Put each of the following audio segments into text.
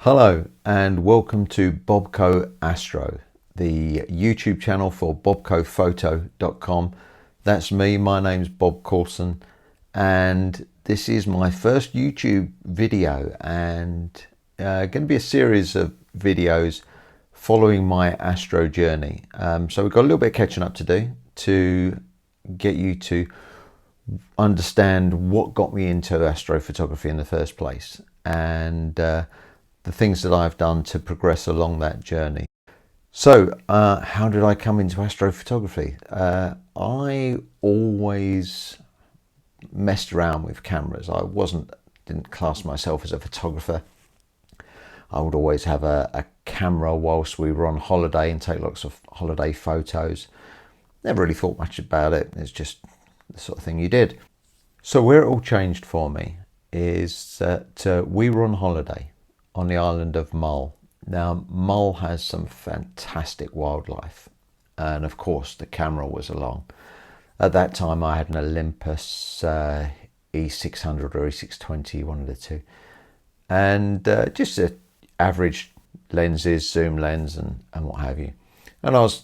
Hello and welcome to Bobco Astro, the YouTube channel for bobcophoto.com. That's me, my name's Bob Coulson, and this is my first YouTube video and going to be a series of videos following my Astro journey. So we've got a little bit of catching up to do to get you to understand what got me into astrophotography in the first place, and the things that I've done to progress along that journey. So how did I come into astrophotography? I always messed around with cameras. I didn't class myself as a photographer. I would always have a camera whilst we were on holiday and take lots of holiday photos. Never really thought much about it. It's just the sort of thing you did. So where it all changed for me is that we were on holiday on the island of Mull. Now, Mull has some fantastic wildlife, and of course the camera was along. At that time I had an Olympus E600 or E620, one of the two, and just average lenses, zoom lens and what have you. And I was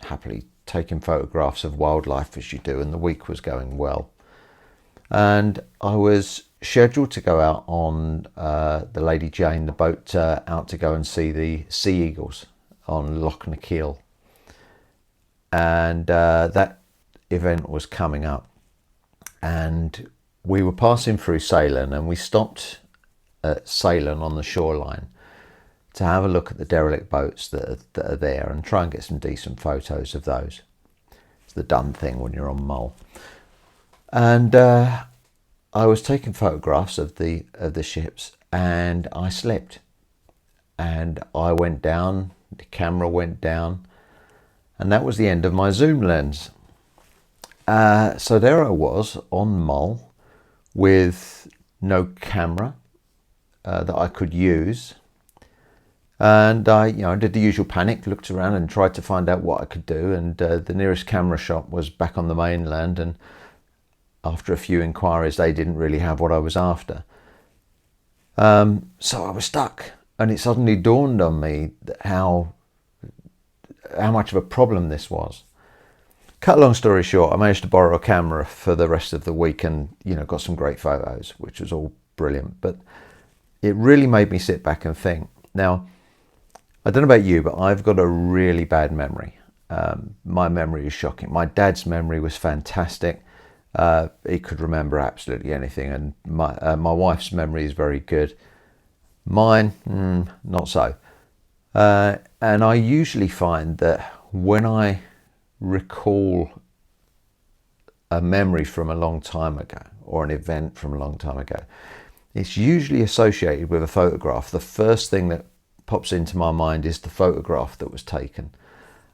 happily taking photographs of wildlife as you do, and the week was going well. And I was scheduled to go out on the Lady Jane, the boat out to go and see the sea eagles on Loch Nikkor, and that event was coming up, and we were passing through Ceylon, and we stopped at Ceylon on the shoreline to have a look at the derelict boats that are there and try and get some decent photos of those. It's the done thing when you're on Mull. And I was taking photographs of the ships, and I slipped, and I went down, the camera went down, and that was the end of my zoom lens. So there I was on Mull with no camera that I could use, and I did the usual panic, looked around and tried to find out what I could do, and the nearest camera shop was back on the mainland, and after a few inquiries they didn't really have what I was after. So I was stuck, and it suddenly dawned on me how much of a problem this was. Cut a long story short, I managed to borrow a camera for the rest of the week, and got some great photos, which was all brilliant. But it really made me sit back and think. Now, I don't know about you, but I've got a really bad memory. My memory is shocking. My dad's memory was fantastic. He could remember absolutely anything, and my wife's memory is very good. Mine, not so. And I usually find that when I recall a memory from a long time ago or an event from a long time ago, it's usually associated with a photograph. The first thing that pops into my mind is the photograph that was taken,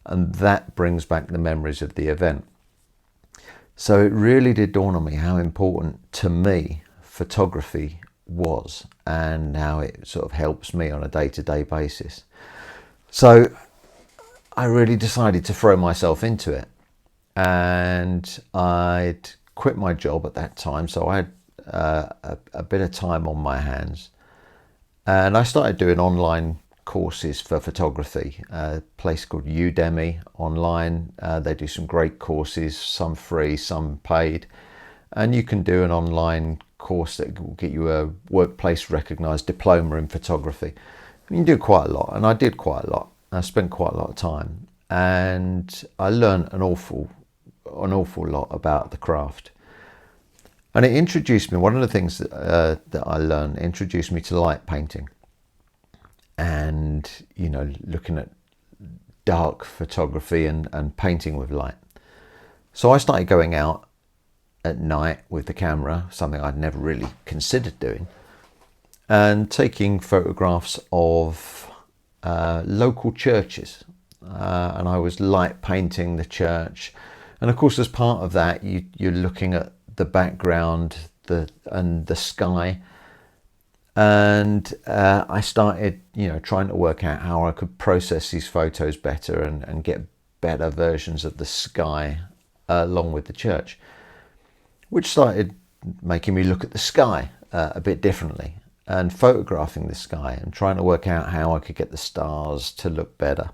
and that brings back the memories of the event. So it really did dawn on me how important to me photography was, and how it sort of helps me on a day-to-day basis. So I really decided to throw myself into it, and I'd quit my job at that time, so I had a bit of time on my hands, and I started doing online courses for photography. A place called Udemy online. They do some great courses, some free, some paid, and you can do an online course that will get you a workplace recognized diploma in photography. You can do quite a lot, and I did quite a lot. I spent quite a lot of time, and I learned an awful lot about the craft. And it introduced me, one of the things that I learned, introduced me to light painting, and looking at dark photography and painting with light. So I started going out at night with the camera, something I'd never really considered doing, and taking photographs of local churches, and I was light painting the church. And of course, as part of that, you're looking at the background and the sky. And I started, trying to work out how I could process these photos better and get better versions of the sky along with the church, which started making me look at the sky a bit differently. and photographing the sky and trying to work out how I could get the stars to look better.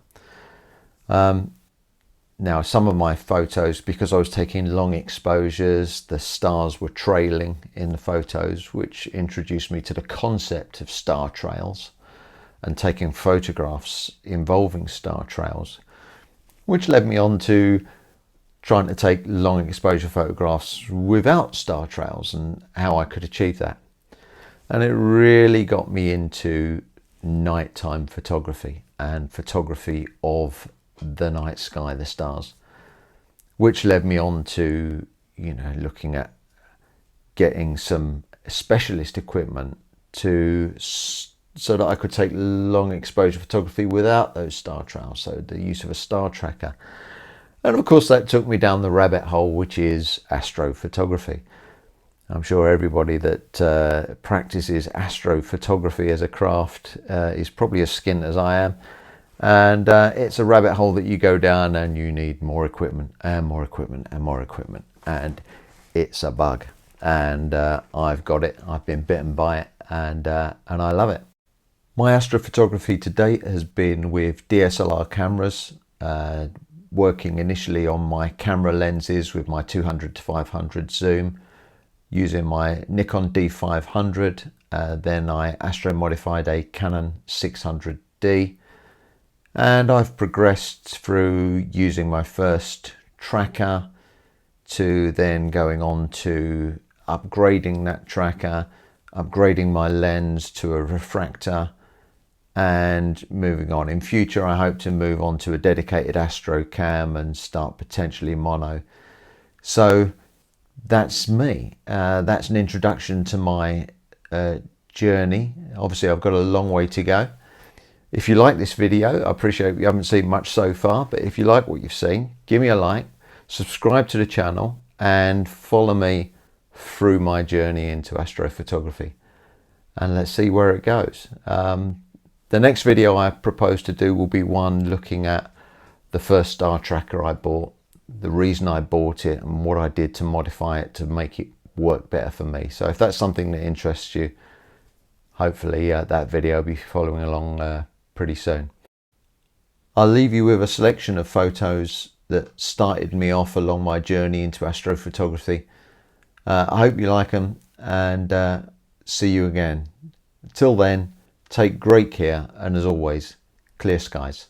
Now, some of my photos, because I was taking long exposures, the stars were trailing in the photos, which introduced me to the concept of star trails and taking photographs involving star trails, which led me on to trying to take long exposure photographs without star trails and how I could achieve that. And it really got me into nighttime photography and photography of the night sky, the stars, which led me on to, you know, looking at getting some specialist equipment so that I could take long exposure photography without those star trails, so the use of a star tracker. And of course that took me down the rabbit hole, which is astrophotography. I'm sure everybody that practices astrophotography as a craft is probably as skint as I am. And it's a rabbit hole that you go down and you need more equipment and more equipment and more equipment. And it's a bug. And I've got it. I've been bitten by it, and I love it. My astrophotography to date has been with DSLR cameras, working initially on my camera lenses with my 200 to 500 zoom, using my Nikon D500. Then I astro modified a Canon 600D. And I've progressed through using my first tracker to then going on to upgrading that tracker, upgrading my lens to a refractor, and moving on. In future, I hope to move on to a dedicated Astro cam and start potentially mono. So that's me. That's an introduction to my journey. Obviously, I've got a long way to go. If you like this video, I appreciate you haven't seen much so far, but if you like what you've seen, give me a like, subscribe to the channel, and follow me through my journey into astrophotography. And let's see where it goes. The next video I propose to do will be one looking at the first star tracker I bought, the reason I bought it, and what I did to modify it to make it work better for me. So if that's something that interests you, hopefully that video will be following along pretty soon. I'll leave you with a selection of photos that started me off along my journey into astrophotography. I hope you like them, and see you again. Till then, take great care, and as always, clear skies.